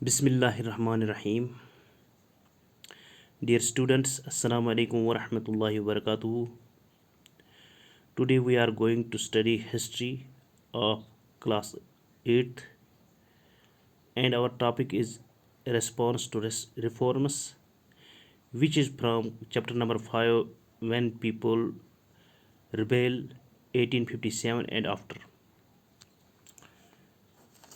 Bismillahirrahmanirrahim. Dear students, Assalamu alaikum wa rahmatullahi wa barakatuhu. Today we are going to study history of class 8th, and our topic is response to reforms, which is from chapter number 5, When People Rebel, 1857 and after.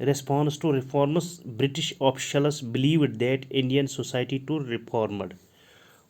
response to reforms, British officials believed that Indian society to reformed।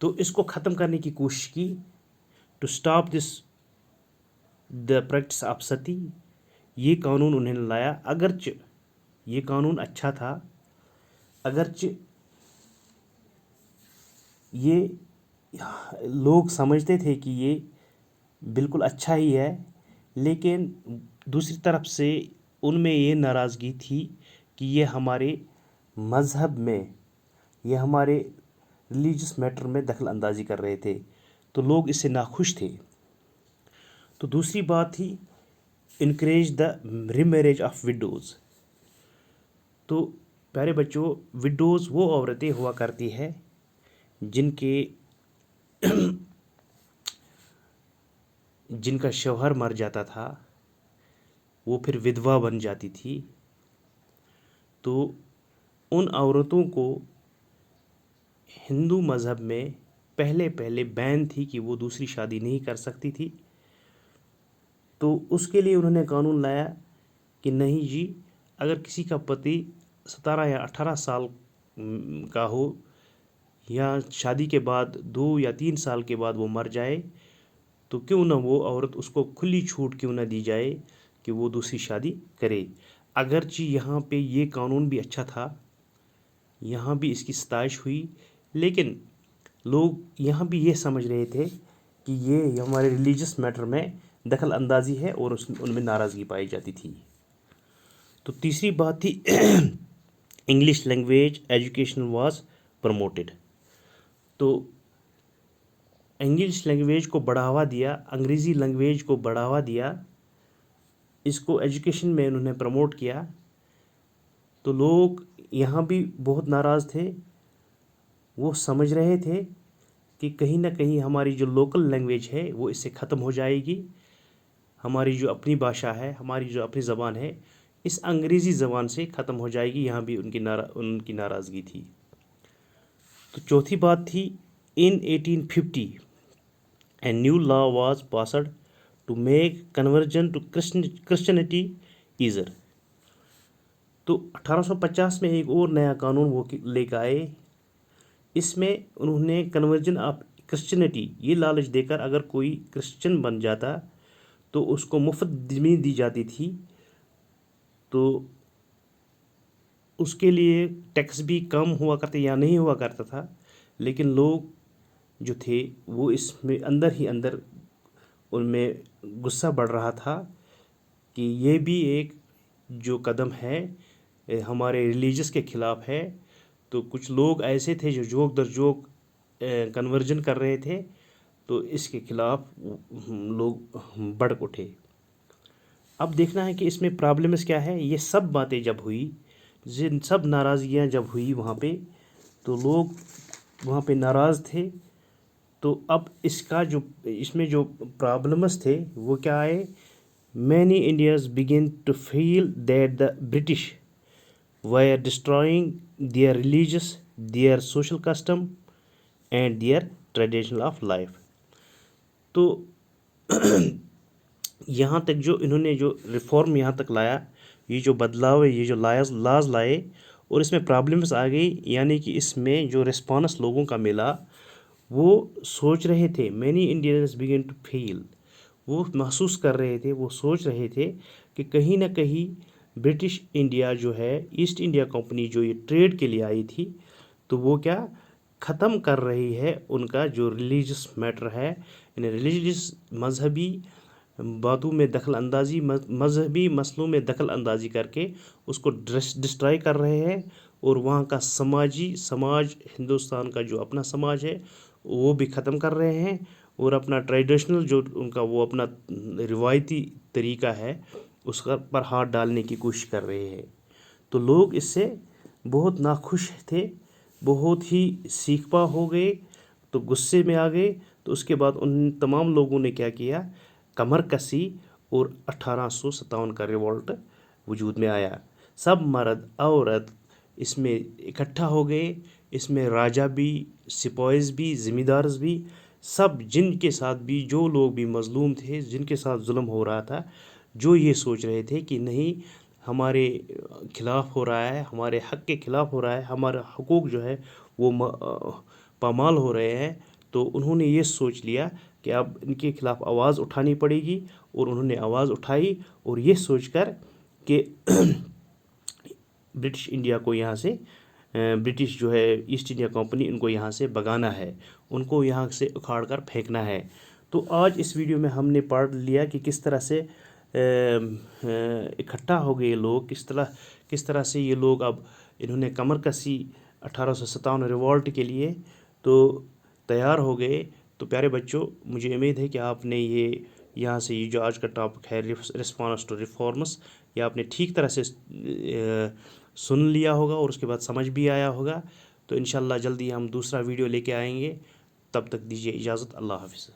تو اس کو ختم کرنے کی کوشش کی. To stop this the practice of sati. یہ قانون انہوں نے لایا. اگرچہ یہ قانون اچھا تھا، اگرچہ یہ لوگ سمجھتے تھے کہ یہ بالکل اچھا ہی ہے، لیکن دوسری طرف سے ان میں یہ ناراضگی تھی کہ یہ ہمارے مذہب میں، یہ ہمارے ریلیجس میٹر میں دخل اندازی کر رہے تھے، تو لوگ اس سے ناخوش تھے. تو دوسری بات تھی انکریج دا ریمیریج آف وڈوز. تو پیارے بچوں، وڈوز وہ عورتیں ہوا کرتی ہے جن کا شوہر مر جاتا تھا، وہ پھر ودوا بن جاتی تھی. تو ان عورتوں کو ہندو مذہب میں پہلے بین تھی کہ وہ دوسری شادی نہیں کر سکتی تھی. تو اس کے لیے انہوں نے قانون لایا کہ نہیں جی، اگر کسی کا پتی 17 یا 18 سال کا ہو، یا شادی کے بعد 2 یا 3 سال کے بعد وہ مر جائے، تو کیوں نہ وہ عورت، اس کو کھلی چھوٹ کیوں نہ دی جائے کہ وہ دوسری شادی کرے. اگرچہ یہاں پہ یہ قانون بھی اچھا تھا، یہاں بھی اس کی ستائش ہوئی، لیکن لوگ یہاں بھی یہ سمجھ رہے تھے کہ یہ ہمارے ریلیجس میٹر میں دخل اندازی ہے، اور ان میں ناراضگی پائی جاتی تھی. تو تیسری بات تھی English language education was promoted. تو انگلش لینگویج کو بڑھاوا دیا، انگریزی لینگویج کو بڑھاوا دیا، اس کو ایجوکیشن میں انہوں نے پروموٹ کیا. تو لوگ یہاں بھی بہت ناراض تھے. وہ سمجھ رہے تھے کہ کہیں نہ کہیں ہماری جو لوکل لینگویج ہے وہ اس سے ختم ہو جائے گی. ہماری جو اپنی بھاشا ہے، ہماری جو اپنی زبان ہے، اس انگریزی زبان سے ختم ہو جائے گی. یہاں بھی ان کی ناراضگی تھی. تو چوتھی بات تھی in 1850 a new law was passed to make conversion to Christianity easier. تو 1850 میں ایک اور نیا قانون وہ لے کے آئے. اس میں انہوں نے کنورژن آف کرسچنٹی یہ لالچ دے کر، اگر کوئی کرسچن بن جاتا تو اس کو مفت زمین دی جاتی تھی. تو اس کے لیے ٹیکس بھی کم ہوا کرتا یا نہیں ہوا کرتا تھا، لیکن لوگ جو تھے وہ اس میں اندر ہی اندر ان میں غصہ بڑھ رہا تھا کہ یہ بھی ایک جو قدم ہے ہمارے ریلیجس کے خلاف ہے. تو کچھ لوگ ایسے تھے جو جوک در جوک کنورژن کر رہے تھے. تو اس کے خلاف لوگ بڑھ اٹھے. اب دیکھنا ہے کہ اس میں پرابلمس کیا ہے. یہ سب باتیں جب ہوئی، سب ناراضگیاں جب ہوئی وہاں پہ، تو لوگ وہاں پہ ناراض تھے. تو اب اس میں جو پرابلمس تھے وہ کیا آئے. Many Indians began to feel that the British were destroying their religious, their social custom and their tradition of life. تو یہاں تک جو انہوں نے جو ریفارم یہاں تک لایا، یہ جو بدلاؤ ہے، یہ جو لاز لائے، اور اس میں پرابلمس آ گئی. یعنی کہ اس میں جو رسپانس لوگوں کا ملا، وہ سوچ رہے تھے، مینی انڈینز بگن ٹو فیل، وہ محسوس کر رہے تھے، وہ سوچ رہے تھے کہ کہیں نہ کہیں برٹش انڈیا جو ہے، ایسٹ انڈیا کمپنی جو یہ ٹریڈ کے لیے آئی تھی، تو وہ کیا ختم کر رہی ہے ان کا جو ریلیجس میٹر ہے. یعنی ریلیجس مذہبی باتوں میں دخل اندازی، مذہبی مسئلوں میں دخل اندازی کر کے اس کو ڈسٹرائی کر رہے ہیں. اور وہاں کا سماج، ہندوستان کا جو اپنا سماج ہے وہ بھی ختم کر رہے ہیں، اور اپنا ٹریڈیشنل جو ان کا وہ اپنا روایتی طریقہ ہے اس پر ہاتھ ڈالنے کی کوشش کر رہے ہیں. تو لوگ اس سے بہت ناخوش تھے، بہت ہی سیکھ پا ہو گئے. تو غصے میں آ گئے. تو اس کے بعد ان تمام لوگوں نے کیا کیا، کمر کسی، اور 1857 کا ریولٹ وجود میں آیا. سب مرد عورت اس میں اکٹھا ہو گئے. اس میں راجا بھی، سپائز بھی، ذمہ دارز بھی، سب جن کے ساتھ بھی، جو لوگ بھی مظلوم تھے، جن کے ساتھ ظلم ہو رہا تھا، جو یہ سوچ رہے تھے کہ نہیں ہمارے خلاف ہو رہا ہے، ہمارے حق کے خلاف ہو رہا ہے، ہمارا حقوق جو ہے وہ پامال ہو رہے ہیں، تو انہوں نے یہ سوچ لیا کہ اب ان کے خلاف آواز اٹھانی پڑے گی، اور انہوں نے آواز اٹھائی، اور یہ سوچ کر کہ برٹش انڈیا کو یہاں سے برٹش جو ہے ایسٹ انڈیا کمپنی، ان کو یہاں سے بھگانا ہے، ان کو یہاں سے اکھاڑ کر پھینکنا ہے۔ تو آج اس ویڈیو میں ہم نے پڑھ لیا کہ کس طرح سے اکٹھا ہو گئے لوگ، کس طرح سے یہ لوگ اب انہوں نے کمر کسی 1857 ریوالٹ کے لیے تو تیار ہو گئے۔ تو پیارے بچوں، مجھے امید ہے کہ آپ نے یہاں سے یہ جو آج کا ٹاپک ہے رسپانس ٹو ریفارمس، یہ آپ نے ٹھیک طرح سے سن لیا ہوگا اور اس کے بعد سمجھ بھی آیا ہوگا۔ تو انشاءاللہ جلدی ہم دوسرا ویڈیو لے کے آئیں گے، تب تک دیجیے اجازت، اللہ حافظ۔